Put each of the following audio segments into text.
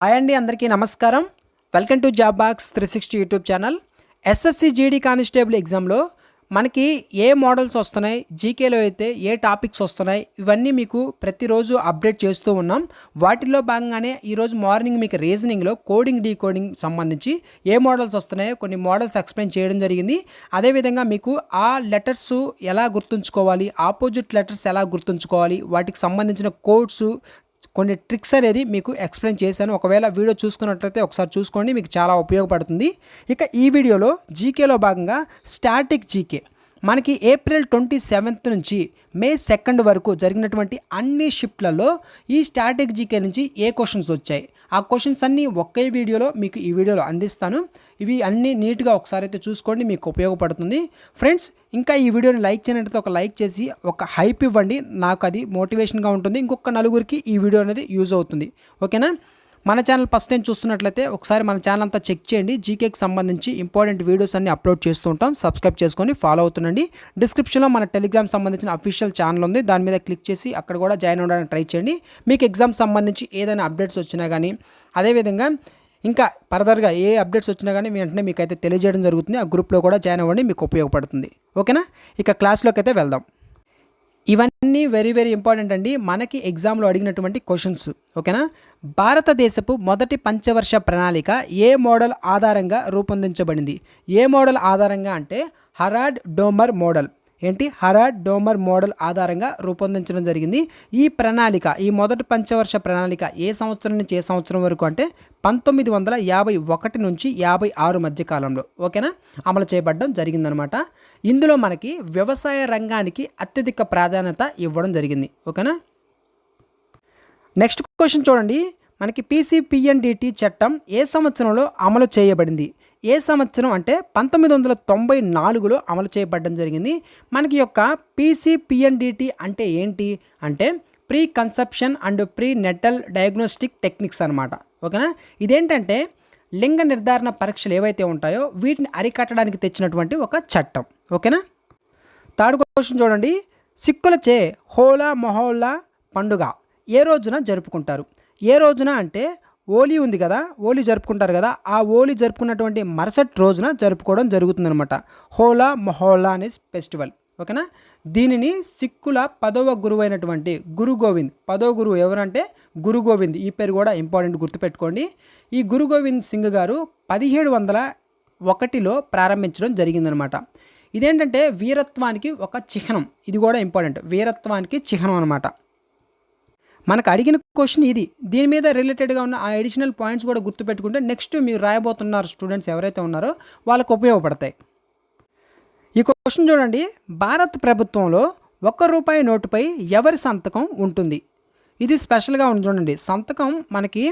Hi అండి, అందరికీ నమస్కారం. Welcome to job box 360 YouTube channel. SSC GD constable ఎగ్జామ్లో మనకి ఏ మోడల్స్ వస్తున్నాయి, జీకేలో అయితే ఏ టాపిక్స్ వస్తున్నాయి, ఇవన్నీ మీకు ప్రతిరోజు అప్డేట్ చేస్తూ ఉన్నాం. వాటిల్లో భాగంగానే ఈరోజు మార్నింగ్ మీకు రీజనింగ్లో కోడింగ్ డీకోడింగ్ సంబంధించి ఏ మోడల్స్ వస్తున్నాయో కొన్ని మోడల్స్ ఎక్స్ప్లెయిన్ చేయడం జరిగింది. అదేవిధంగా మీకు ఆ లెటర్స్ ఎలా గుర్తుంచుకోవాలి, ఆపోజిట్ లెటర్స్ ఎలా గుర్తుంచుకోవాలి, వాటికి సంబంధించిన కోడ్స్, కొన్ని ట్రిక్స్ అనేది మీకు ఎక్స్ప్లెయిన్ చేశాను. ఒకవేళ వీడియో చూసుకున్నట్లయితే ఒకసారి చూసుకోండి, మీకు చాలా ఉపయోగపడుతుంది. ఇక ఈ వీడియోలో జీకేలో భాగంగా స్టాటిక్ జీకే మనకి ఏప్రిల్ 27 నుంచి మే 2 వరకు జరిగినటువంటి అన్ని షిఫ్ట్లలో ఈ స్టాటిక్ జీకే నుంచి ఏ క్వశ్చన్స్ వచ్చాయి, ఆ క్వశ్చన్స్ అన్నీ ఒకే వీడియోలో మీకు ఈ వీడియోలో అందిస్తాను. ఇవి అన్నీ నీట్గా ఒకసారి అయితే చూసుకోండి, మీకు ఉపయోగపడుతుంది. ఫ్రెండ్స్, ఇంకా ఈ వీడియోని లైక్ చేయనట్లయితే ఒక లైక్ చేసి ఒక హైప్ ఇవ్వండి, నాకు అది మోటివేషన్గా ఉంటుంది. ఇంకొక నలుగురికి ఈ వీడియో అనేది యూజ్ అవుతుంది. ఓకేనా? మన ఛానల్ ఫస్ట్ టైం చూస్తున్నట్లయితే ఒకసారి మన ఛానల్ అంతా చెక్ చేయండి. జీకేకి సంబంధించి ఇంపార్టెంట్ వీడియోస్ అన్ని అప్లోడ్ చేస్తూ ఉంటాం. సబ్స్క్రైబ్ చేసుకొని ఫాలో అవుతుండండి. డిస్క్రిప్షన్లో మన టెలిగ్రామ్ సంబంధించిన అఫీషియల్ ఛానల్ ఉంది, దాని మీద క్లిక్ చేసి అక్కడ కూడా జాయిన్ అవ్వడానికి ట్రై చేయండి. మీకు ఎగ్జామ్ సంబంధించి ఏదైనా అప్డేట్స్ వచ్చినా కానీ, అదేవిధంగా ఇంకా ఫర్దర్గా ఏ అప్డేట్స్ వచ్చినా కానీ వెంటనే మీకైతే తెలియజేయడం జరుగుతుంది. ఆ గ్రూప్లో కూడా జాయిన్ అవ్వండి, మీకు ఉపయోగపడుతుంది. ఓకేనా? ఇక క్లాస్లోకి అయితే వెళ్దాం. ఇవన్నీ వెరీ వెరీ ఇంపార్టెంట్ అండి, మనకి ఎగ్జామ్లో అడిగినటువంటి క్వశ్చన్స్. ఓకేనా? భారతదేశపు మొదటి పంచవర్ష ప్రణాళిక ఏ మోడల్ ఆధారంగా రూపొందించబడింది? ఏ మోడల్ ఆధారంగా అంటే హరాడ్ డోమర్ మోడల్. ఏంటి? హరాడ్ డోమర్ మోడల్ ఆధారంగా రూపొందించడం జరిగింది. ఈ ప్రణాళిక, ఈ మొదటి పంచవర్ష ప్రణాళిక ఏ సంవత్సరం నుంచి ఏ సంవత్సరం వరకు అంటే 1951 నుంచి 56 మధ్య కాలంలో, ఓకేనా, అమలు చేయబడడం జరిగిందనమాట. ఇందులో మనకి వ్యవసాయ రంగానికి అత్యధిక ప్రాధాన్యత ఇవ్వడం జరిగింది. ఓకేనా? నెక్స్ట్ క్వశ్చన్ చూడండి. మనకి పీసీపీఎన్డిటీ చట్టం ఏ సంవత్సరంలో అమలు చేయబడింది? ఏ సంవత్సరం అంటే 1994లో అమలు చేయబడడం జరిగింది. మనకి యొక్క పీసీపీఎన్డిటీ అంటే ఏంటి అంటే preconception and prenatal diagnostic techniques అనమాట. ఓకేనా? ఇదేంటంటే లింగ నిర్ధారణ పరీక్షలు ఏవైతే ఉంటాయో వీటిని అరికట్టడానికి తెచ్చినటువంటి ఒక చట్టం. ఓకేనా? థర్డ్ క్వశ్చన్ చూడండి. సిక్కులచే హోలా మొహల్లా పండుగ ఏ రోజున జరుపుకుంటారు? ఏ రోజున అంటే హోలీ ఉంది కదా, హోలీ జరుపుకుంటారు కదా, ఆ హోలీ జరుపుకున్నటువంటి మరుసటి రోజున జరుపుకోవడం జరుగుతుందనమాట. హోలా మొహల్లా అనే ఫెస్టివల్. ఓకేనా? దీనిని సిక్కుల 10వ గురువు అయినటువంటి గురు గోవింద్, 10వ గురువు ఎవరంటే గురు గోవింద్, ఈ పేరు కూడా ఇంపార్టెంట్, గుర్తుపెట్టుకోండి. ఈ గురు గోవింద్ సింగ్ గారు 1701లో ప్రారంభించడం జరిగిందనమాట. ఇదేంటంటే వీరత్వానికి ఒక చిహ్నం, ఇది కూడా ఇంపార్టెంట్, వీరత్వానికి చిహ్నం అనమాట. మనకు అడిగిన క్వశ్చన్ ఇది. దీని మీద రిలేటెడ్గా ఉన్న ఆ అడిషనల్ పాయింట్స్ కూడా గుర్తుపెట్టుకుంటే నెక్స్ట్ మీరు రాయబోతున్నారు స్టూడెంట్స్ ఎవరైతే ఉన్నారో వాళ్ళకు ఉపయోగపడతాయి. ఈ క్వశ్చన్ చూడండి. భారత ప్రభుత్వంలో ₹1 నోటుపై ఎవరి సంతకం ఉంటుంది? ఇది స్పెషల్గా ఉంది చూడండి. సంతకం మనకి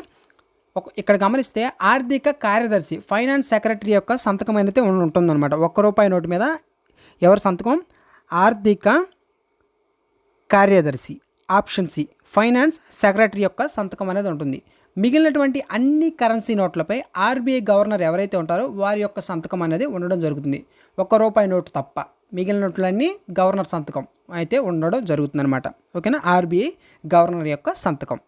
ఇక్కడ గమనిస్తే ఆర్థిక కార్యదర్శి, ఫైనాన్స్ సెక్రటరీ యొక్క సంతకం అయితే ఉంటుందన్నమాట. ₹1 నోటు మీద ఎవరి సంతకం? ఆర్థిక కార్యదర్శి, ఆప్షన్ సి, ఫైనాన్స్ సెక్రటరీ యొక్క సంతకం అనేది ఉంటుంది. మిగిలినటువంటి అన్ని కరెన్సీ నోట్లపై ఆర్బీఐ గవర్నర్ ఎవరైతే ఉంటారో వారి యొక్క సంతకం అనేది ఉండడం జరుగుతుంది. ₹1 నోటు తప్ప మిగిలిన నోట్లన్నీ గవర్నర్ సంతకం అయితే ఉండడం జరుగుతుంది అనమాట. ఓకేనా? ఆర్బీఐ గవర్నర్ యొక్క సంతకం.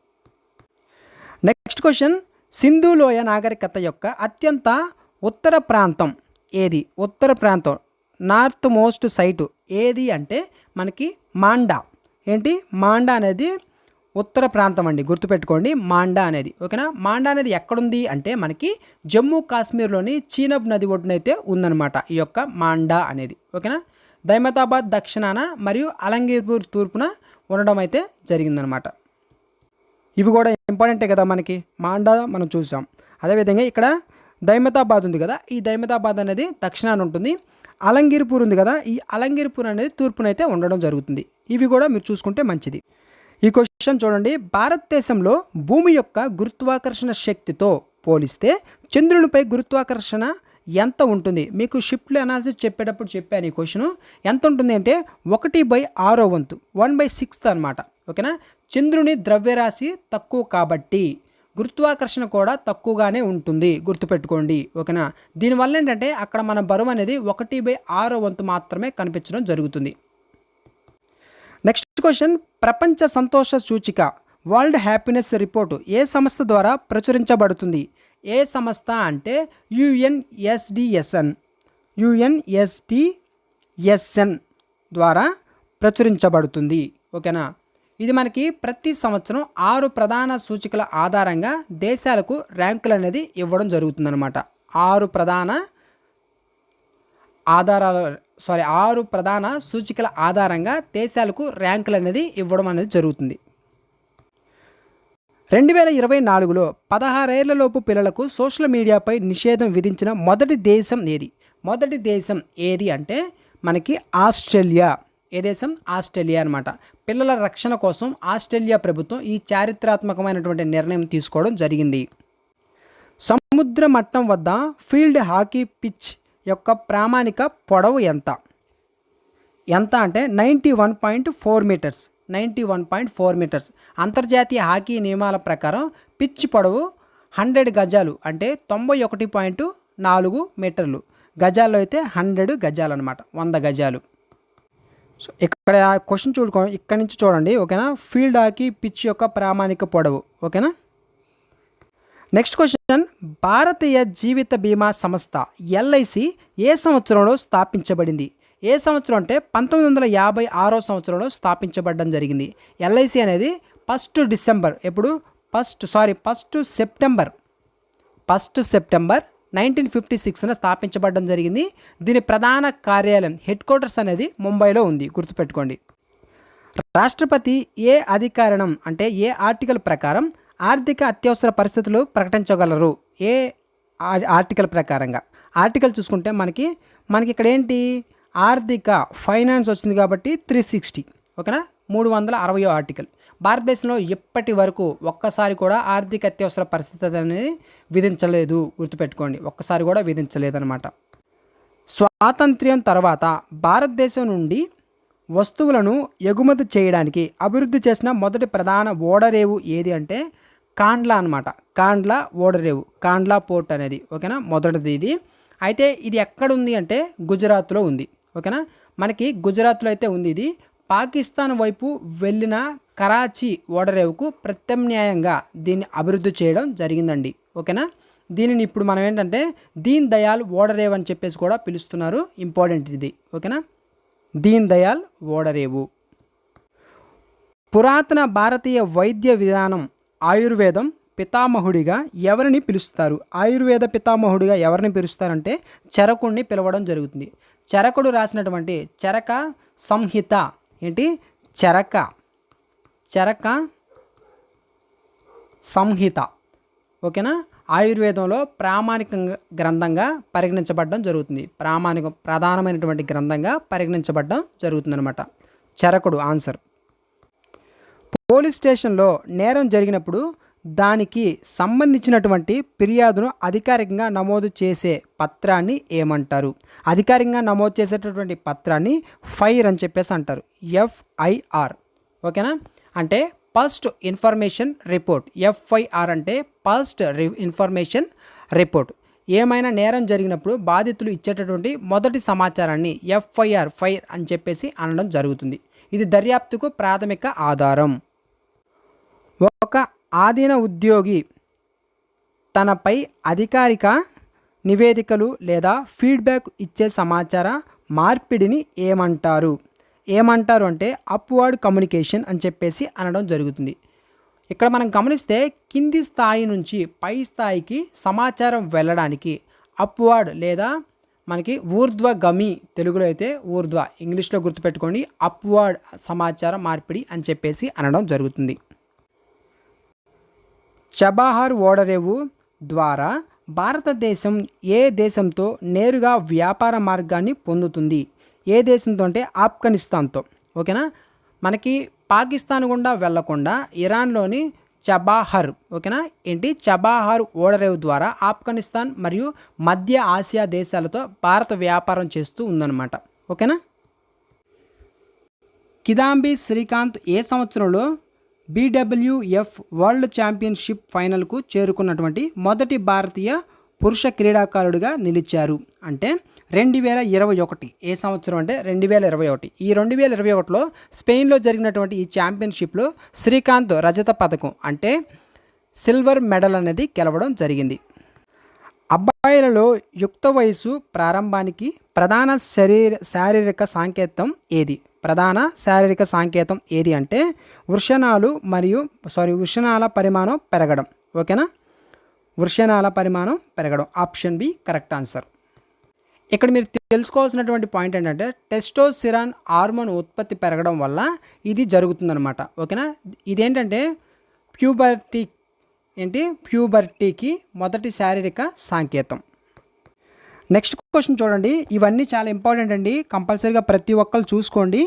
Next question. సింధు లోయ నాగరికత యొక్క అత్యంత ఉత్తర ప్రాంతం ఏది? ఉత్తర ప్రాంతం, నార్త్ మోస్ట్ సైటు ఏది అంటే మనకి మాండా. ఏంటి? మాండా అనేది ఉత్తర ప్రాంతం అండి, గుర్తుపెట్టుకోండి మాండా అనేది. ఓకేనా? మాండా అనేది ఎక్కడుంది అంటే మనకి జమ్మూ కాశ్మీర్లోని చీనబ్ నది ఒడ్డునైతే ఉందన్నమాట ఈ యొక్క మాండా అనేది. ఓకేనా? దైమతాబాద్ దక్షిణాన మరియు అలంగీర్పూర్ తూర్పున ఉండడం అయితే జరిగిందనమాట. ఇవి కూడా ఇంపార్టెంటే కదా మనకి. మాండా మనం చూసాం. అదేవిధంగా ఇక్కడ దైమతాబాద్ ఉంది కదా, ఈ దైమతాబాద్ అనేది దక్షిణాన ఉంటుంది. అలంగీర్పూర్ ఉంది కదా, ఈ అలంగీర్పూర్ అనేది తూర్పునైతే ఉండడం జరుగుతుంది. ఇవి కూడా మీరు చూసుకుంటే మంచిది. ఈ క్వశ్చన్ చూడండి. భారతదేశంలో భూమి యొక్క గురుత్వాకర్షణ శక్తితో పోలిస్తే చంద్రునిపై గురుత్వాకర్షణ ఎంత ఉంటుంది? మీకు షిఫ్ట్ అనాలిసిస్ చెప్పేటప్పుడు చెప్పాను. ఈ క్వశ్చన్ ఎంత ఉంటుంది అంటే 1/6 వంతు, 1/6 అనమాట. ఓకేనా? చంద్రుని ద్రవ్యరాశి తక్కువ కాబట్టి గురుత్వాకర్షణ కూడా తక్కువగానే ఉంటుంది, గుర్తుపెట్టుకోండి. ఓకేనా? దీనివల్ల ఏంటంటే అక్కడ మన బరువు అనేది 1/6 వంతు మాత్రమే కనిపించడం జరుగుతుంది. Next question. ప్రపంచ సంతోష సూచిక వరల్డ్ హ్యాపీనెస్ రిపోర్టు ఏ సంస్థ ద్వారా ప్రచురించబడుతుంది? ఏ సంస్థ అంటే యుఎన్ఎస్డిఎస్ఎన్ ద్వారా ప్రచురించబడుతుంది. ఓకేనా. ఇది మనకి ప్రతి సంవత్సరం 6 ప్రధాన సూచికల ఆధారంగా దేశాలకు ర్యాంకులు అనేది ఇవ్వడం జరుగుతుందన్నమాట. 6 ప్రధాన సూచికల ఆధారంగా దేశాలకు ర్యాంకులు అనేది ఇవ్వడం అనేది జరుగుతుంది. 2024లో 16 ఏళ్లలోపు పిల్లలకు సోషల్ మీడియాపై నిషేధం విధించిన మొదటి దేశం ఏది? మొదటి దేశం ఏది అంటే మనకి ఆస్ట్రేలియా. ఏ దేశం? ఆస్ట్రేలియా అనమాట. పిల్లల రక్షణ కోసం ఆస్ట్రేలియా ప్రభుత్వం ఈ చారిత్రాత్మకమైనటువంటి నిర్ణయం తీసుకోవడం జరిగింది. సముద్ర మట్టం వద్ద ఫీల్డ్ హాకీ పిచ్ యొక్క ప్రామాణిక పొడవు ఎంత? ఎంత అంటే 91.4 మీటర్స్. 91.4 మీటర్స్. అంతర్జాతీయ హాకీ నియమాల ప్రకారం పిచ్ పొడవు 100 గజాలు అంటే 91.4 మీటర్లు. గజాల్లో అయితే 100 గజాలు అనమాట, 100 గజాలు. సో ఇక్కడ క్వశ్చన్ ఇక్కడ నుంచి చూడండి. ఓకేనా. ఫీల్డ్ హాకీ పిచ్ యొక్క ప్రామాణిక పొడవు. ఓకేనా. నెక్స్ట్ క్వశ్చన్, భారతీయ జీవిత బీమా సంస్థ ఎల్ఐసి ఏ సంవత్సరంలో స్థాపించబడింది? ఏ సంవత్సరం అంటే 1956 సంవత్సరంలో స్థాపించబడడం జరిగింది. ఎల్ఐసి అనేది 1 డిసెంబర్ 1 సెప్టెంబర్ 1956న స్థాపించబడడం జరిగింది. దీని ప్రధాన కార్యాలయం హెడ్ క్వార్టర్స్ అనేది ముంబైలో ఉంది, గుర్తుపెట్టుకోండి. రాష్ట్రపతి ఏ అధికారణం అంటే ఏ ఆర్టికల్ ప్రకారం ఆర్థిక అత్యవసర పరిస్థితులు ప్రకటించగలరు? ఏ ఆర్టికల్ ప్రకారంగా? ఆర్టికల్ చూసుకుంటే మనకి ఇక్కడ ఏంటి, ఆర్థిక ఫైనాన్స్ వచ్చింది కాబట్టి 360. ఓకేనా. 360వ ఆర్టికల్. భారతదేశంలో ఇప్పటి వరకు ఒక్కసారి కూడా ఆర్థిక అత్యవసర పరిస్థితి అనేది విధించలేదు, గుర్తుపెట్టుకోండి. ఒక్కసారి కూడా విధించలేదన్నమాట. స్వాతంత్ర్యం తర్వాత భారతదేశం నుండి వస్తువులను ఎగుమతి చేయడానికి అభివృద్ధి చేసిన మొదటి ప్రధాన ఓడరేవు ఏది అంటే కాండ్లా అనమాట. కాండ్లా ఓడరేవు, కాండ్లా పోర్ట్ అనేది. ఓకేనా. మొదటిది ఇది. అయితే ఇది ఎక్కడుంది అంటే గుజరాత్లో ఉంది. ఓకేనా. మనకి గుజరాత్లో అయితే ఉంది ఇది. పాకిస్తాన్ వైపు వెళ్ళిన కరాచీ ఓడరేవుకు ప్రత్యామ్నాయంగా దీన్ని అభివృద్ధి చేయడం జరిగిందండి. ఓకేనా. దీనిని ఇప్పుడు మనం ఏంటంటే దీన్ దయాల్ ఓడరేవు అని చెప్పేసి కూడా పిలుస్తున్నారు. ఇంపార్టెంట్ ఇది. ఓకేనా. దీన్ దయాల్ ఓడరేవు. పురాతన భారతీయ వైద్య విధానం ఆయుర్వేదం పితామహుడిగా ఎవరిని పిలుస్తారు? ఆయుర్వేద పితామహుడిగా ఎవరిని పిలుస్తారంటే చరకుడిని పిలవడం జరుగుతుంది. చరకుడు రాసినటువంటి చరక సంహిత ఏంటి? చరక సంహిత. ఓకేనా. ఆయుర్వేదంలో ప్రామాణిక గ్రంథంగా పరిగణించబడడం జరుగుతుంది. ప్రధానమైనటువంటి గ్రంథంగా పరిగణించబడడం జరుగుతుంది అనమాట. చరకుడు ఆన్సర్. పోలీస్ స్టేషన్లో నేరం జరిగినప్పుడు దానికి సంబంధించినటువంటి ఫిర్యాదును అధికారికంగా నమోదు చేసే పత్రాన్ని ఏమంటారు? అధికారికంగా నమోదు చేసేటటువంటి పత్రాన్ని ఫైర్ అని చెప్పేసి అంటారు. FIR. ఓకేనా. అంటే ఫస్ట్ ఇన్ఫర్మేషన్ రిపోర్ట్. FIR అంటే ఫస్ట్ ఇన్ఫర్మేషన్ రిపోర్ట్. ఏమైనా నేరం జరిగినప్పుడు బాధితులు ఇచ్చేటటువంటి మొదటి సమాచారాన్ని FIR ఫైర్ అని చెప్పేసి అనడం జరుగుతుంది. ఇది దర్యాప్తుకు ప్రాథమిక ఆధారం. ఒక ఆధీన ఉద్యోగి తనపై అధికారిక నివేదికలు లేదా ఫీడ్బ్యాక్ ఇచ్చే సమాచార మార్పిడిని ఏమంటారు అంటే అప్వర్డ్ కమ్యూనికేషన్ అని చెప్పేసి అనడం జరుగుతుంది. ఇక్కడ మనం గమనిస్తే కింది స్థాయి నుంచి పై స్థాయికి సమాచారం వెళ్ళడానికి అప్వర్డ్ లేదా మనకి ఊర్ధ్వగమి, తెలుగులో అయితే ఊర్ధ్వ, ఇంగ్లీష్లో గుర్తుపెట్టుకోండి అప్వర్డ్ సమాచార మార్పిడి అని చెప్పేసి అనడం జరుగుతుంది. చబాహార్ ఓడరేవు ద్వారా భారతదేశం ఏ దేశంతో నేరుగా వ్యాపార మార్గాన్ని పొందుతుంది? ఏ దేశంతో అంటే ఆఫ్ఘనిస్తాన్తో. ఓకేనా. మనకి పాకిస్తాన్ గుండా వెళ్లకుండా ఇరాన్లోని చబాహర్, ఓకేనా, ఏంటి చబాహర్ ఓడరేవు ద్వారా ఆఫ్ఘనిస్తాన్ మరియు మధ్య ఆసియా దేశాలతో భారత వ్యాపారం చేస్తూ ఉందన్నమాట. ఓకేనా. కిదాంబి శ్రీకాంత్ ఏ సంవత్సరంలో BWF వరల్డ్ ఛాంపియన్షిప్ ఫైనల్కు చేరుకున్నటువంటి మొదటి భారతీయ పురుష క్రీడాకారుడిగా నిలిచారు అంటే 2021 ఏ సంవత్సరం అంటే 2021. ఈ 2021లో స్పెయిన్లో జరిగినటువంటి ఈ ఛాంపియన్షిప్లో శ్రీకాంత్ రజత పథకం అంటే సిల్వర్ మెడల్ అనేది గెలవడం జరిగింది. అబ్బాయిలలో యుక్త వయసు ప్రారంభానికి ప్రధాన శారీరక సంకేతం ఏది అంటే వృషణాల పరిమాణం పెరగడం. ఓకేనా, వృషణాల పరిమాణం పెరగడం. Option B correct answer. ఇక్కడ మీరు తెలుసుకోవాల్సినటువంటి పాయింట్ ఏంటంటే టెస్టోస్టెరాన్ హార్మోన్ ఉత్పత్తి పెరగడం వల్ల ఇది జరుగుతుందన్నమాట. ఓకేనా, ఇదేంటంటే ప్యూబర్టీకి మొదటి శారీరక సంకేతం. నెక్స్ట్ క్వశ్చన్ చూడండి, ఇవన్నీ చాలా ఇంపార్టెంట్ అండి, కంపల్సరీగా ప్రతి ఒక్కరు చూసుకోండి.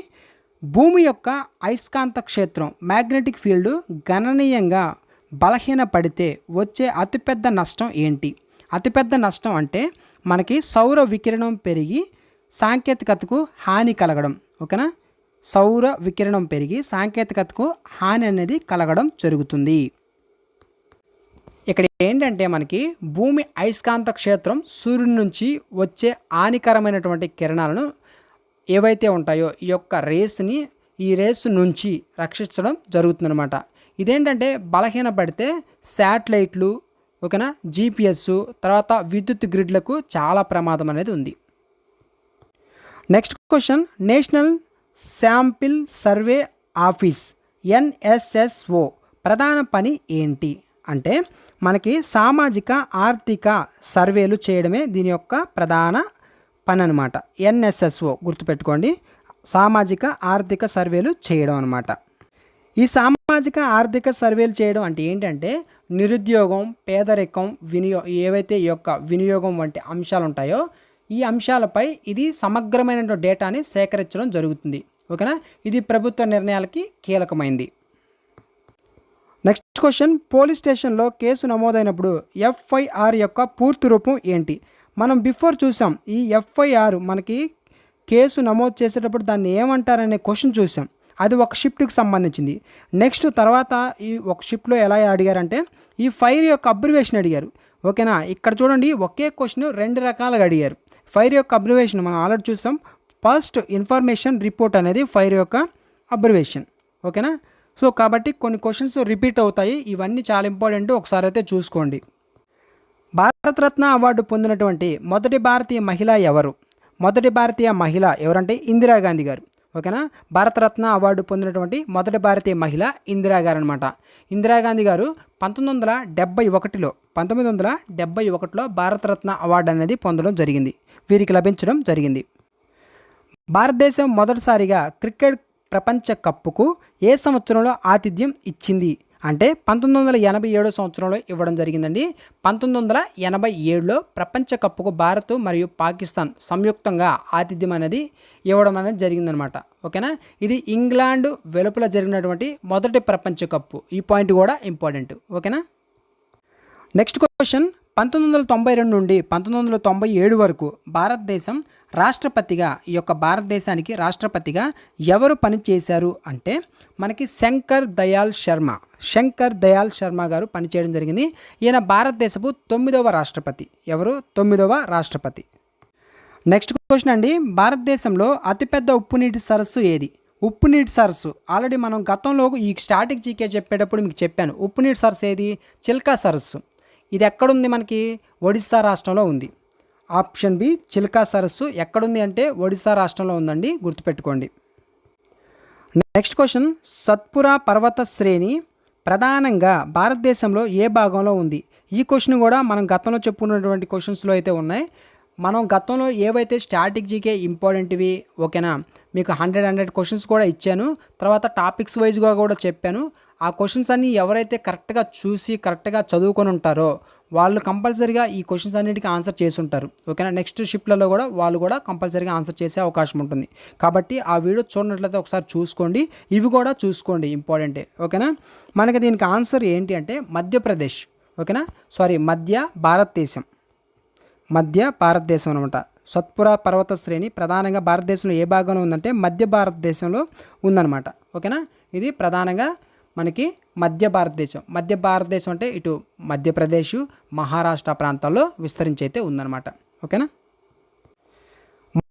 భూమి యొక్క అయస్కాంత క్షేత్రం మ్యాగ్నెటిక్ ఫీల్డ్ గణనీయంగా బలహీనపడితే వచ్చే అతిపెద్ద నష్టం ఏంటి? అతిపెద్ద నష్టం అంటే మనకి సౌర వికిరణం పెరిగి సాంకేతికతకు హాని కలగడం. ఓకేనా, సౌర వికిరణం పెరిగి సాంకేతికతకు హాని అనేది కలగడం జరుగుతుంది. ఇక్కడ ఏంటంటే మనకి భూమి అయస్కాంత క్షేత్రం సూర్యుడి నుంచి వచ్చే హానికరమైనటువంటి కిరణాలను ఏవైతే ఉంటాయో ఈ రేసు నుంచి రక్షించడం జరుగుతుందన్నమాట. ఇదేంటంటే బలహీనపడితే శాటిలైట్లు, ఓకేనా, GPS, తర్వాత విద్యుత్ గ్రిడ్లకు చాలా ప్రమాదం అనేది ఉంది. Next question, national sample survey office NSSO ప్రధాన పని ఏంటి అంటే మనకి సామాజిక ఆర్థిక సర్వేలు చేయడమే దీని యొక్క ప్రధాన పని అనమాట. NSSO గుర్తుపెట్టుకోండి, సామాజిక ఆర్థిక సర్వేలు చేయడం అనమాట. ఈ సామాజిక ఆర్థిక సర్వేలు చేయడం అంటే ఏంటంటే నిరుద్యోగం, పేదరికం, ఏవైతే ఈ యొక్క వినియోగం వంటి అంశాలు ఉంటాయో ఈ అంశాలపై ఇది సమగ్రమైన డేటాని సేకరించడం జరుగుతుంది. ఓకేనా, ఇది ప్రభుత్వ నిర్ణయాలకి కీలకమైంది. నెక్స్ట్ క్వశ్చన్, పోలీస్ స్టేషన్లో కేసు నమోదైనప్పుడు FIR యొక్క పూర్తి రూపం ఏంటి? మనం బిఫోర్ చూసాం, ఈ FIR మనకి కేసు నమోదు చేసేటప్పుడు దాన్ని ఏమంటారనే క్వశ్చన్ చూసాం. అది ఒక షిఫ్ట్కి సంబంధించింది. నెక్స్ట్ తర్వాత ఈ ఒక షిఫ్ట్లో ఎలా అడిగారంటే ఈ ఫైర్ యొక్క అబ్రివేషన్ అడిగారు. ఓకేనా, ఇక్కడ చూడండి ఒకే క్వశ్చన్ 2 రకాలుగా అడిగారు. ఫైర్ యొక్క అబ్రివేషన్ మనం ఆల్రెడీ చూసాం. ఫస్ట్ ఇన్ఫర్మేషన్ రిపోర్ట్ అనేది ఫైర్ యొక్క అబ్రివేషన్. ఓకేనా, సో కాబట్టి కొన్ని క్వశ్చన్స్ రిపీట్ అవుతాయి. ఇవన్నీ చాలా ఇంపార్టెంట్, ఒకసారి అయితే చూసుకోండి. భారతరత్న అవార్డు పొందినటువంటి మొదటి భారతీయ మహిళ ఎవరు? మొదటి భారతీయ మహిళ ఎవరంటే ఇందిరాగాంధీ గారు. ఓకేనా, భారతరత్న అవార్డు పొందినటువంటి మొదటి భారతీయ మహిళ ఇందిరాగారు అనమాట. ఇందిరాగాంధీ గారు 1971లో భారతరత్న అవార్డు అనేది పొందడం జరిగింది, వీరికి లభించడం జరిగింది. భారతదేశం మొదటిసారిగా క్రికెట్ ప్రపంచ కప్పుకు ఏ సంవత్సరంలో ఆతిథ్యం ఇచ్చింది అంటే 1987 సంవత్సరంలో ఇవ్వడం జరిగిందండి. 1987లో ప్రపంచ కప్పుకు భారత్ మరియు పాకిస్తాన్ సంయుక్తంగా ఆతిథ్యం అనేది ఇవ్వడం అనేది జరిగిందనమాట. ఓకేనా, ఇది ఇంగ్లాండ్ వెలుపల జరిగినటువంటి మొదటి ప్రపంచ కప్పు. ఈ పాయింట్ కూడా ఇంపార్టెంట్. ఓకేనా, నెక్స్ట్ క్వశ్చన్, 1992 నుండి 1997 వరకు భారతదేశం రాష్ట్రపతిగా ఈ యొక్క భారతదేశానికి రాష్ట్రపతిగా ఎవరు పనిచేశారు అంటే మనకి శంకర్ దయాళ్ శర్మ గారు పనిచేయడం జరిగింది. ఈయన భారతదేశపు 9వ రాష్ట్రపతి. ఎవరు? 9వ రాష్ట్రపతి. నెక్స్ట్ క్వశ్చన్ అండి, భారతదేశంలో అతిపెద్ద ఉప్పు నీటి సరస్సు ఏది? ఉప్పు నీటి సరస్సు ఆల్రెడీ మనం గతంలో ఈ స్టాటిక్ జీకే చెప్పేటప్పుడు మీకు చెప్పాను. ఉప్పు నీటి సరస్సు ఏది? చిల్కా సరస్సు. ఇది ఎక్కడుంది? మనకి ఒడిస్సా రాష్ట్రంలో ఉంది. ఆప్షన్ బి చిల్కా సరస్సు ఎక్కడుంది అంటే ఒడిస్సా రాష్ట్రంలో ఉందండి, గుర్తుపెట్టుకోండి. నెక్స్ట్ క్వశ్చన్, సత్పురా పర్వత శ్రేణి ప్రధానంగా భారతదేశంలో ఏ భాగంలో ఉంది? ఈ క్వశ్చన్ కూడా మనం గతంలో చెప్పుకున్నటువంటి క్వశ్చన్స్లో అయితే ఉన్నాయి. మనం గతంలో ఏవైతే స్టాటిక్ జీకే ఇంపార్టెంట్వి, ఓకేనా, మీకు 100 క్వశ్చన్స్ కూడా ఇచ్చాను. తర్వాత టాపిక్స్ వైజ్గా కూడా చెప్పాను. ఆ క్వశ్చన్స్ అన్నీ ఎవరైతే కరెక్ట్గా చూసి కరెక్ట్గా చదువుకొని ఉంటారో వాళ్ళు కంపల్సరీగా ఈ క్వశ్చన్స్ అన్నిటికీ ఆన్సర్ చేసి ఉంటారు. ఓకేనా, నెక్స్ట్ షిఫ్ట్లలో కూడా వాళ్ళు కూడా కంపల్సరీగా ఆన్సర్ చేసే అవకాశం ఉంటుంది. కాబట్టి ఆ వీడియో చూడనట్లయితే ఒకసారి చూసుకోండి, ఇవి కూడా చూసుకోండి, ఇంపార్టెంటే. ఓకేనా, మనకి దీనికి ఆన్సర్ ఏంటి అంటే మధ్యప్రదేశ్. ఓకేనా, మధ్య భారతదేశం అనమాట. సత్పురా పర్వత శ్రేణి ప్రధానంగా భారతదేశంలో ఏ భాగంలో ఉందంటే మధ్య భారతదేశంలో ఉందన్నమాట. ఓకేనా, ఇది ప్రధానంగా మనకి మధ్య భారతదేశం అంటే ఇటు మధ్యప్రదేశ్, మహారాష్ట్ర ప్రాంతాల్లో విస్తరించి అయితే ఉందన్నమాట. ఓకేనా,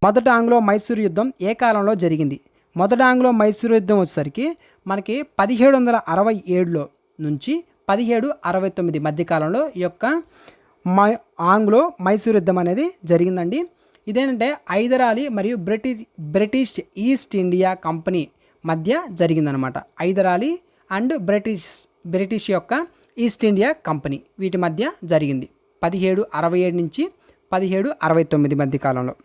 మొదటి ఆంగ్లో మైసూర్ యుద్ధం ఏ కాలంలో జరిగింది? మొదటి ఆంగ్లో మైసూర్ యుద్ధం వచ్చేసరికి మనకి 1767లో నుంచి 1769 మధ్యకాలంలో ఈ యొక్క ఆంగ్లో మైసూర్ యుద్ధం అనేది జరిగిందండి. ఇదేంటంటే హైదరాలీ మరియు బ్రిటిష్ ఈస్ట్ ఇండియా కంపెనీ మధ్య జరిగిందనమాట. హైదరాలీ అండ్ బ్రిటిష్ యొక్క ఈస్ట్ ఇండియా కంపెనీ వీటి మధ్య జరిగింది 1767 నుంచి 1769 మధ్య కాలంలో.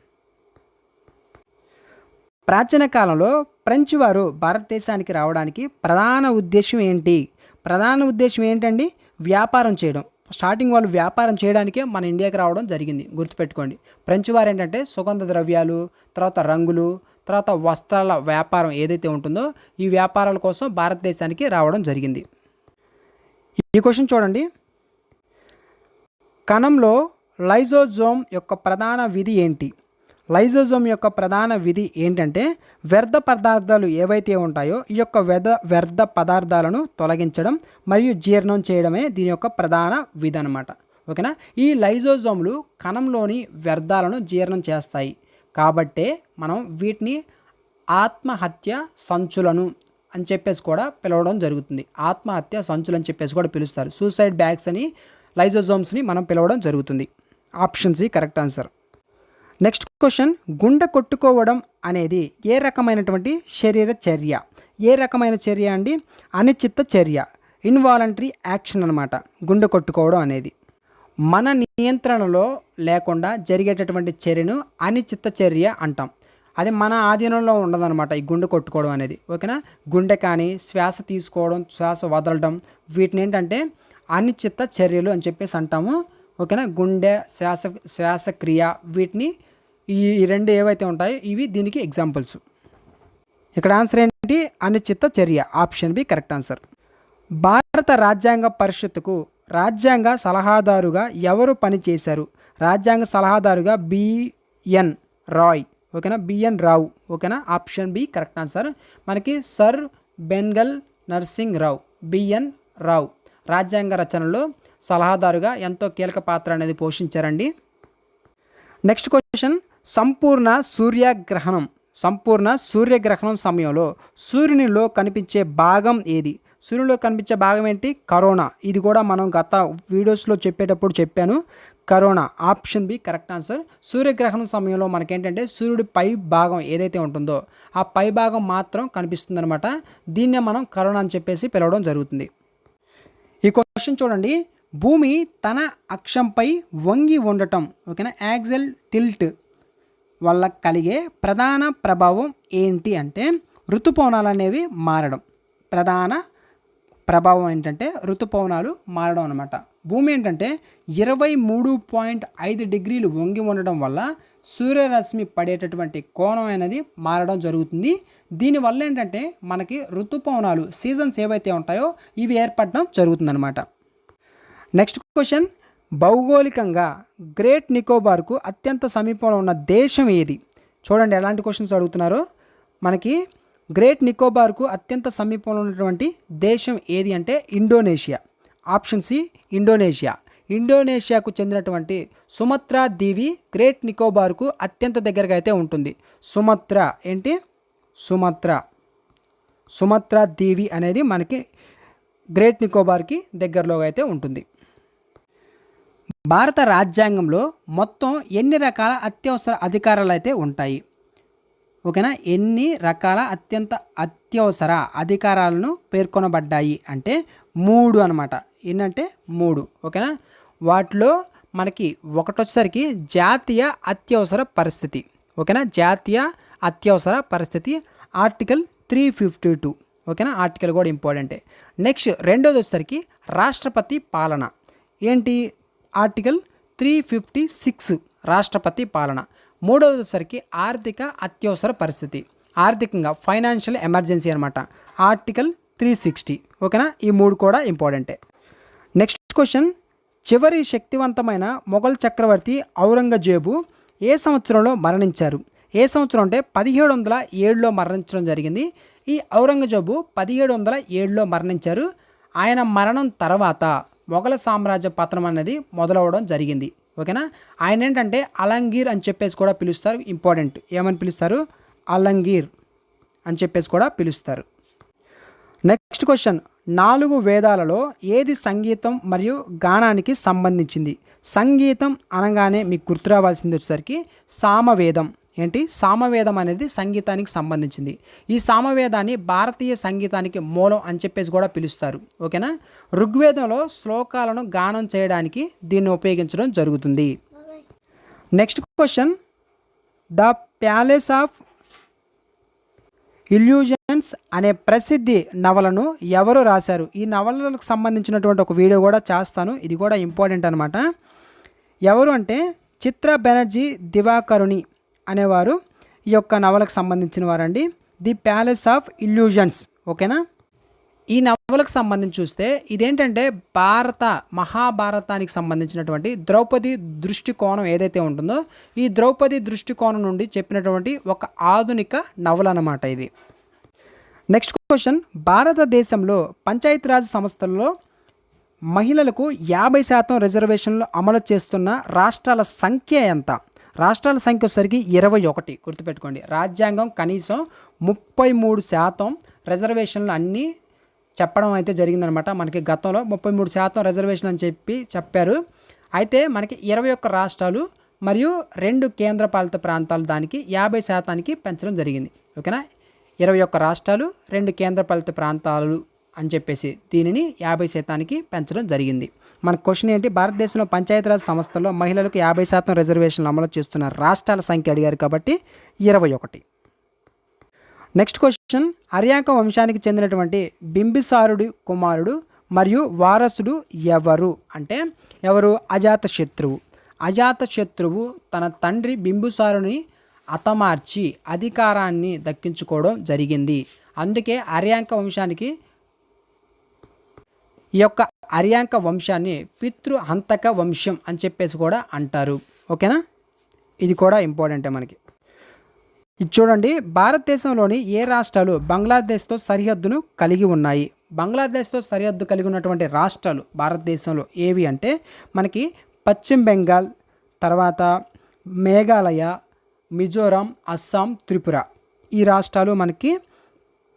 ప్రాచీన కాలంలో ఫ్రెంచ్ వారు భారతదేశానికి రావడానికి ప్రధాన ఉద్దేశం ఏంటి? ప్రధాన ఉద్దేశం ఏంటండి? వ్యాపారం చేయడం. స్టార్టింగ్ వాళ్ళు వ్యాపారం చేయడానికే మన ఇండియాకి రావడం జరిగింది, గుర్తుపెట్టుకోండి. ఫ్రెంచ్ వారు ఏంటంటే సుగంధ ద్రవ్యాలు, తర్వాత రంగులు, తర్వాత వస్త్రాల వ్యాపారం ఏదైతే ఉంటుందో ఈ వ్యాపారాల కోసం భారతదేశానికి రావడం జరిగింది. ఈ క్వశ్చన్ చూడండి. కణంలో లైజోజోమ్ యొక్క ప్రధాన విధి ఏంటి? లైజోజోమ్ యొక్క ప్రధాన విధి ఏంటంటే వ్యర్థ పదార్థాలు ఏవైతే ఉంటాయో ఈ యొక్క వ్యర్థ పదార్థాలను తొలగించడం మరియు జీర్ణం చేయడమే దీని యొక్క ప్రధాన విధి అనమాట. ఓకేనా. ఈ లైజోజోమ్లు కణంలోని వ్యర్థాలను జీర్ణం చేస్తాయి కాబట్టే మనం వీటిని ఆత్మహత్య సంచులను అని చెప్పేసి కూడా పిలవడం జరుగుతుంది. ఆత్మహత్య సంచులు అని చెప్పేసి కూడా పిలుస్తారు. సూసైడ్ బ్యాగ్స్ అని లైజోజోమ్స్ని మనం పిలవడం జరుగుతుంది. Option C correct answer. Next question, గుండె కొట్టుకోవడం అనేది ఏ రకమైనటువంటి శరీర చర్య? ఏ రకమైన చర్య అండి? అనిశ్చిత చర్య, ఇన్వాలంటరీ యాక్షన్ అనమాట గుండె కొట్టుకోవడం అనేది. మన నియంత్రణలో లేకుండా జరిగేటటువంటి చర్యను అనిశ్చిత చర్య అంటాం. అది మన ఆధీనంలో ఉండదన్నమాట ఈ గుండె కొట్టుకోవడం అనేది. ఓకేనా. గుండె కానీ శ్వాస తీసుకోవడం, శ్వాస వదలడం వీటిని ఏంటంటే అనిశ్చిత చర్యలు అని చెప్పేసి అంటాము. ఓకేనా. గుండె శ్వాసక్రియ వీటిని ఈ రెండు ఏవైతే ఉంటాయో ఇవి దీనికి ఎగ్జాంపుల్స్. ఇక్కడ ఆన్సర్ ఏంటి? అనిశ్చిత చర్య. Option B correct answer. భారత రాజ్యాంగ పరిషత్తుకు రాజ్యాంగ సలహాదారుగా ఎవరు పనిచేశారు? రాజ్యాంగ సలహాదారుగా బిఎన్ రాయ్. ఓకేనా. బిఎన్ రావు. ఓకేనా. Option B correct answer. మనకి సర్ బెంగల్ నర్సింగ్ రావు, బిఎన్ రావు రాజ్యాంగ రచనలో సలహాదారుగా ఎంతో కీలక పాత్ర అనేది పోషించారండి. నెక్స్ట్ క్వశ్చన్, సంపూర్ణ సూర్యగ్రహణం సమయంలో సూర్యునిలో కనిపించే భాగం ఏది? సూర్యునిలో కనిపించే భాగం ఏంటి? కరోనా. ఇది కూడా మనం గత వీడియోస్లో చెప్పేటప్పుడు చెప్పాను, corona. Option B correct answer. సూర్యగ్రహణం సమయంలో మనకేంటంటే సూర్యుడి పై భాగం ఏదైతే ఉంటుందో ఆ పై భాగం మాత్రం కనిపిస్తుంది అనమాట. దీన్నే మనం కరోనా అని చెప్పేసి పిలవడం జరుగుతుంది. ఈ క్వశ్చన్ చూడండి, భూమి తన అక్షంపై వంగి ఉండటం, ఓకేనా, యాక్సిల్ టిల్ట్ వల్ల కలిగే ప్రధాన ప్రభావం ఏంటి అంటే ఋతుపవనాలు అనేవి మారడం. ప్రధాన ప్రభావం ఏంటంటే ఋతుపవనాలు మారడం అనమాట. భూమి ఏంటంటే 23.5 డిగ్రీలు వంగి ఉండడం వల్ల సూర్యరశ్మి పడేటటువంటి కోణం అనేది మారడం జరుగుతుంది. దీనివల్ల ఏంటంటే మనకి ఋతుపవనాలు సీజన్స్ ఏవైతే ఉంటాయో ఇవి ఏర్పడడం జరుగుతుందన్నమాట. నెక్స్ట్ క్వశ్చన్, భౌగోళికంగా గ్రేట్ నికోబార్కు అత్యంత సమీపంలో ఉన్న దేశం ఏది? చూడండి ఎలాంటి క్వశ్చన్స్ అడుగుతున్నారో. మనకి గ్రేట్ నికోబార్కు అత్యంత సమీపంలో ఉన్నటువంటి దేశం ఏది అంటే ఇండోనేషియా. Option C Indonesia. ఇండోనేషియాకు చెందినటువంటి సుమత్రా దీవి గ్రేట్ నికోబార్కు అత్యంత దగ్గరగా అయితే ఉంటుంది. సుమత్రా ఏంటి? సుమత్రా దీవి అనేది మనకి గ్రేట్ నికోబార్కి దగ్గరలో అయితే ఉంటుంది. భారత రాజ్యాంగంలో మొత్తం ఎన్ని రకాల అత్యవసర అధికారాలు అయితే ఉంటాయి? ఓకేనా. ఎన్ని రకాల అత్యవసర అధికారాలను పేర్కొనబడ్డాయి అంటే 3 అనమాట. ఏంటంటే 3. ఓకేనా. వాటిలో మనకి ఒకటి వచ్చేసరికి జాతీయ అత్యవసర పరిస్థితి. ఓకేనా. జాతీయ అత్యవసర పరిస్థితి ఆర్టికల్ 352. ఓకేనా. ఆర్టికల్ కూడా ఇంపార్టెంటే. నెక్స్ట్ రెండోది వచ్చేసరికి రాష్ట్రపతి పాలన. ఏంటి? ఆర్టికల్ 356 రాష్ట్రపతి పాలన. మూడోది వచ్చేసరికి ఆర్థిక అత్యవసర పరిస్థితి, ఆర్థికంగా ఫైనాన్షియల్ ఎమర్జెన్సీ అనమాట. ఆర్టికల్ 360. ఓకేనా. ఈ 3 కూడా ఇంపార్టెంటే. నెక్స్ట్ క్వశ్చన్, చివరి శక్తివంతమైన మొఘల్ చక్రవర్తి ఔరంగజేబు ఏ సంవత్సరంలో మరణించారు? ఏ సంవత్సరం అంటే 1707లో మరణించడం జరిగింది. ఈ ఔరంగజేబు 1707లో మరణించారు. ఆయన మరణం తర్వాత మొఘల సామ్రాజ్య పతనం అనేది మొదలవడం జరిగింది. ఓకేనా. ఆయన ఏంటంటే అలంగీర్ అని చెప్పేసి కూడా పిలుస్తారు. ఇంపార్టెంట్, ఏమని పిలుస్తారు? అలంగీర్ అని చెప్పేసి కూడా పిలుస్తారు. నెక్స్ట్ క్వశ్చన్, 4 వేదాలలో ఏది సంగీతం మరియు గానానికి సంబంధించింది? సంగీతం అనగానే మీకు గుర్తు రావాల్సింది వచ్చేసరికి సామవేదం. ఏంటి? సామవేదం అనేది సంగీతానికి సంబంధించింది. ఈ సామవేదాన్ని భారతీయ సంగీతానికి మూలం అని చెప్పేసి కూడా పిలుస్తారు. ఓకేనా. ఋగ్వేదంలో శ్లోకాలను గానం చేయడానికి దీన్ని ఉపయోగించడం జరుగుతుంది. Next question, the palace of illusions అనే ప్రసిద్ధి నవలను ఎవరు రాశారు? ఈ నవలకు సంబంధించినటువంటి ఒక వీడియో కూడా చేస్తాను, ఇది కూడా ఇంపార్టెంట్ అనమాట. ఎవరు అంటే చిత్ర బెనర్జీ దివాకరుని అనేవారు ఈ యొక్క నవలకు సంబంధించిన వారండి. The palace of illusions. ఓకేనా. ఈ నవలకు సంబంధించి చూస్తే ఇదేంటంటే మహాభారతానికి సంబంధించినటువంటి ద్రౌపది దృష్టికోణం ఏదైతే ఉంటుందో ఈ ద్రౌపది దృష్టికోణం నుండి చెప్పినటువంటి ఒక ఆధునిక నవల అన్నమాట ఇది. నెక్స్ట్ క్వశ్చన్, భారతదేశంలో పంచాయతీరాజ్ సంస్థల్లో మహిళలకు 50% రిజర్వేషన్లు అమలు చేస్తున్న రాష్ట్రాల సంఖ్య ఎంత? రాష్ట్రాల సంఖ్య వచ్చేసరికి 21. గుర్తుపెట్టుకోండి, రాజ్యాంగం కనీసం 33% రిజర్వేషన్లు అన్నీ చెప్పడం అయితే జరిగిందనమాట. మనకి గతంలో 33% రిజర్వేషన్ అని చెప్పారు. అయితే మనకి 21 రాష్ట్రాలు మరియు 2 కేంద్రపాలిత ప్రాంతాలు దానికి 50%కి పెంచడం జరిగింది. ఓకేనా. 21 రాష్ట్రాలు 2 కేంద్రపాలిత ప్రాంతాలు అని చెప్పేసి దీనిని 50%కి పెంచడం జరిగింది. మన క్వశ్చన్ ఏంటి? భారతదేశంలో పంచాయతీరాజ్ సంస్థల్లో మహిళలకు 50% రిజర్వేషన్లు అమలు చేస్తున్న రాష్ట్రాల సంఖ్య అడిగారు కాబట్టి 21. నెక్స్ట్ క్వశ్చన్, అర్యాక వంశానికి చెందినటువంటి బింబిసారుడి కుమారుడు మరియు వారసుడు ఎవరు? అంటే ఎవరు? అజాతశత్రువు. అజాతశత్రువు తన తండ్రి బింబిసారుని హతమార్చి అధికారాన్ని దక్కించుకోవడం జరిగింది. అందుకే అర్యాంక వంశానికి ఈ యొక్క అర్యాంక వంశాన్ని పితృహంతక వంశం అని చెప్పేసి కూడా అంటారు. ఓకేనా. ఇది కూడా ఇంపార్టెంటే మనకి. ఇది చూడండి, భారతదేశంలోని ఏ రాష్ట్రాలు బంగ్లాదేశ్తో సరిహద్దును కలిగి ఉన్నాయి? బంగ్లాదేశ్తో సరిహద్దు కలిగి ఉన్నటువంటి రాష్ట్రాలు భారతదేశంలో ఏవి అంటే మనకి పశ్చిమ బెంగాల్, తర్వాత మేఘాలయ, మిజోరాం, అస్సాం, త్రిపుర. ఈ రాష్ట్రాలు మనకి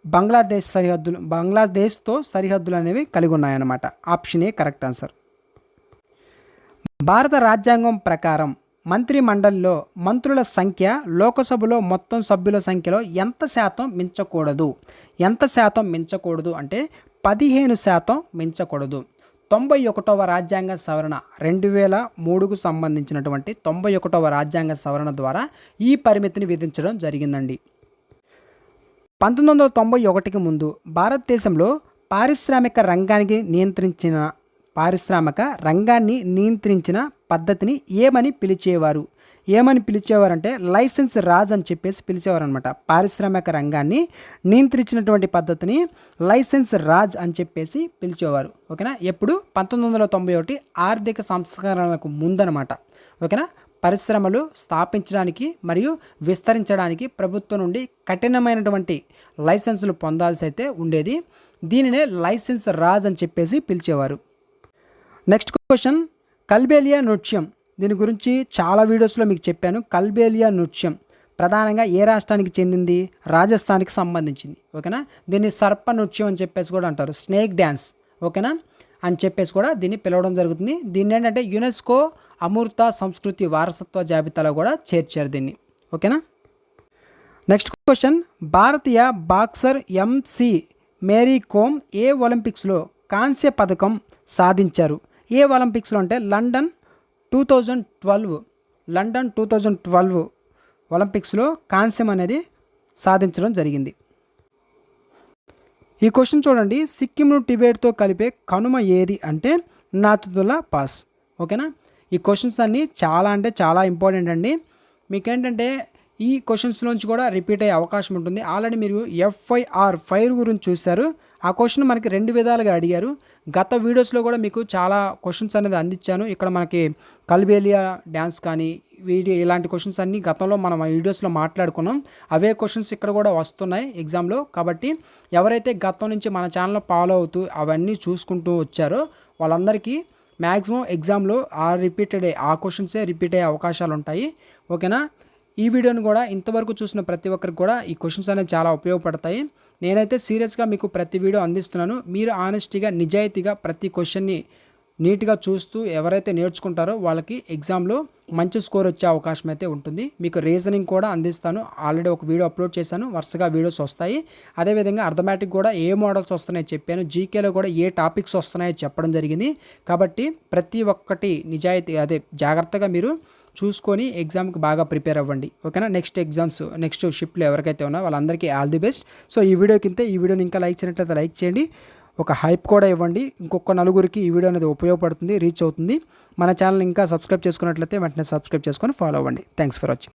బంగ్లాదేశ్తో సరిహద్దులు అనేవి కలిగి ఉన్నాయన్నమాట. Option A correct answer. భారత రాజ్యాంగం ప్రకారం మంత్రి మండలిలో మంత్రుల సంఖ్య లోకసభలో మొత్తం సభ్యుల సంఖ్యలో ఎంత శాతం మించకూడదు? ఎంత శాతం మించకూడదు అంటే 15% మించకూడదు. 91వ రాజ్యాంగ సవరణ 2003కు సంబంధించినటువంటి 91వ రాజ్యాంగ సవరణ ద్వారా ఈ పరిమితిని విధించడం జరిగిందండి. 1991కి ముందు భారతదేశంలో పారిశ్రామిక రంగాన్ని నియంత్రించిన పద్ధతిని ఏమని పిలిచేవారంటే లైసెన్స్ రాజ్ అని చెప్పేసి పిలిచేవారు అనమాట. పారిశ్రామిక రంగాన్ని నియంత్రించినటువంటి పద్ధతిని లైసెన్స్ రాజ్ అని చెప్పేసి పిలిచేవారు. ఓకేనా. ఎప్పుడు? 1991 ఆర్థిక సంస్కరణలకు ముందనమాట. ఓకేనా. పరిశ్రమలు స్థాపించడానికి మరియు విస్తరించడానికి ప్రభుత్వం నుండి కఠినమైనటువంటి లైసెన్సులు పొందాల్సి అయితే ఉండేది. దీనినే లైసెన్స్ రాజ్ అని చెప్పేసి పిలిచేవారు. నెక్స్ట్ క్వశ్చన్, కల్బేలియా నృత్యం. దీని గురించి చాలా వీడియోస్లో మీకు చెప్పాను. కల్బేలియా నృత్యం ప్రధానంగా ఏ రాష్ట్రానికి చెందింది? రాజస్థాన్కి సంబంధించింది. ఓకేనా. దీన్ని సర్ప నృత్యం అని చెప్పేసి కూడా అంటారు, స్నేక్ డ్యాన్స్. ఓకేనా అని చెప్పేసి కూడా దీన్ని పిలవడం జరుగుతుంది. దీన్ని ఏంటంటే యునెస్కో అమూర్త సంస్కృతి వారసత్వ జాబితాలో కూడా చేర్చారు దీన్ని. ఓకేనా. నెక్స్ట్ క్వశ్చన్, భారతీయ బాక్సర్ ఎంసి మేరీ కోమ్ ఏ ఒలింపిక్స్లో కాంస్య పథకం సాధించారు? ఏ ఒలింపిక్స్లో అంటే లండన్ 2012 ఒలింపిక్స్లో కాంస్యం అనేది సాధించడం జరిగింది. ఈ క్వశ్చన్ చూడండి, సిక్కింను టిబెట్తో కలిపే కనుమ ఏది అంటే నాతుతులా పాస్. ఓకేనా. ఈ క్వశ్చన్స్ అన్నీ చాలా అంటే చాలా ఇంపార్టెంట్ అండి. మీకేంటంటే ఈ క్వశ్చన్స్లోంచి కూడా రిపీట్ అయ్యే అవకాశం ఉంటుంది. ఆల్రెడీ మీరు FIR ఫైర్ గురించి చూశారు. ఆ క్వశ్చన్ మనకి 2 విధాలుగా అడిగారు. గత వీడియోస్లో కూడా మీకు చాలా క్వశ్చన్స్ అనేది అందించాను. ఇక్కడ మనకి కల్బేలియా డ్యాన్స్ కానీ ఇలాంటి క్వశ్చన్స్ అన్నీ గతంలో మనం వీడియోస్లో మాట్లాడుకున్నాం. అవే క్వశ్చన్స్ ఇక్కడ కూడా వస్తున్నాయి ఎగ్జామ్లో. కాబట్టి ఎవరైతే గతం నుంచి మన ఛానల్లో ఫాలో అవుతూ అవన్నీ చూసుకుంటూ వచ్చారో వాళ్ళందరికీ మ్యాక్సిమం ఎగ్జామ్లో ఆ క్వశ్చన్సే రిపీట్ అయ్యే అవకాశాలు ఉంటాయి. ఓకేనా. ఈ వీడియోని కూడా ఇంతవరకు చూసిన ప్రతి ఒక్కరికి కూడా ఈ క్వశ్చన్స్ అనేవి చాలా ఉపయోగపడతాయి. నేనైతే సీరియస్గా మీకు ప్రతి వీడియో అందిస్తున్నాను. మీరు ఆనెస్టీగా నిజాయితీగా ప్రతి క్వశ్చన్ని నీట్గా చూస్తూ ఎవరైతే నేర్చుకుంటారో వాళ్ళకి ఎగ్జామ్లో మంచి స్కోర్ వచ్చే అవకాశం అయితే ఉంటుంది. మీకు రీజనింగ్ కూడా అందిస్తాను. ఆల్రెడీ ఒక వీడియో అప్లోడ్ చేశాను, వరుసగా వీడియోస్ వస్తాయి. అదేవిధంగా అర్థమెటిక్ కూడా ఏ మోడల్స్ వస్తున్నాయో చెప్పాను, జీకేలో కూడా ఏ టాపిక్స్ వస్తున్నాయో చెప్పడం జరిగింది. కాబట్టి ప్రతి ఒక్కటి జాగ్రత్తగా మీరు చూసుకొని ఎగ్జామ్కి బాగా ప్రిపేర్ అవ్వండి. ఓకేనా. నెక్స్ట్ షిఫ్ట్లో ఎవరికైతే ఉన్నారో వాళ్ళందరికీ ఆల్ ది బెస్ట్. సో ఈ వీడియోని ఇంకా లైక్ చేయనట్లయితే లైక్ చేయండి, ఒక హైప్ కూడా ఇవ్వండి. ఇంకొక నలుగురికి ఈ వీడియో అనేది ఉపయోగపడుతుంది, రీచ్ అవుతుంది. మన ఛానల్ ఇంకా సబ్స్క్రైబ్ చేసుకున్నట్లయితే వెంటనే సబ్స్క్రైబ్ చేసుకొని ఫాలో అవ్వండి. Thanks for watching.